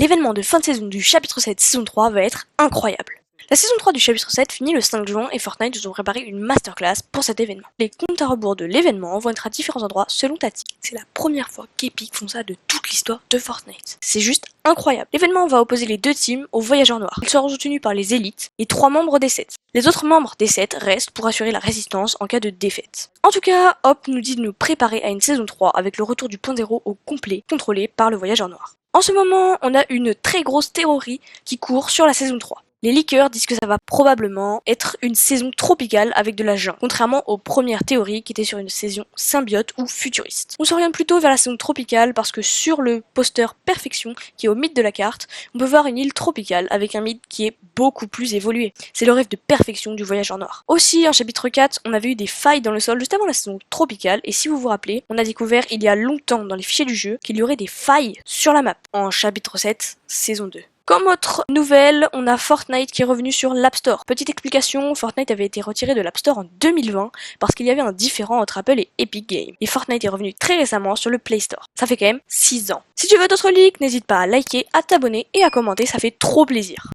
L'événement de fin de saison du chapitre 7 saison 3 va être incroyable. La saison 3 du chapitre 7 finit le 5 juin et Fortnite nous ont préparé une masterclass pour cet événement. Les comptes à rebours de l'événement vont être à différents endroits selon Tati. C'est la première fois qu'Epic font ça de toute l'histoire de Fortnite. C'est juste incroyable. L'événement va opposer les deux teams aux voyageurs noirs. Ils seront soutenus par les élites et 3 membres des 7. Les autres membres des 7 restent pour assurer la résistance en cas de défaite. En tout cas, Hop nous dit de nous préparer à une saison 3 avec le retour du point zéro au complet contrôlé par le voyageur noir. En ce moment, on a une très grosse théorie qui court sur la saison 3. Les leakers disent que ça va probablement être une saison tropicale avec de la jungle, contrairement aux premières théories qui étaient sur une saison symbiote ou futuriste. On s'oriente plutôt vers la saison tropicale parce que sur le poster Perfection, qui est au mid de la carte, on peut voir une île tropicale avec un mid qui est beaucoup plus évolué. C'est le rêve de perfection du voyageur noir. Aussi, en chapitre 4, on avait eu des failles dans le sol juste avant la saison tropicale, et si vous vous rappelez, on a découvert il y a longtemps dans les fichiers du jeu qu'il y aurait des failles sur la map, en chapitre 7, saison 2. Comme autre nouvelle, on a Fortnite qui est revenu sur l'App Store. Petite explication, Fortnite avait été retiré de l'App Store en 2020 parce qu'il y avait un différend entre Apple et Epic Games. Et Fortnite est revenu très récemment sur le Play Store. Ça fait quand même 6 ans. Si tu veux d'autres leaks, n'hésite pas à liker, à t'abonner et à commenter, ça fait trop plaisir.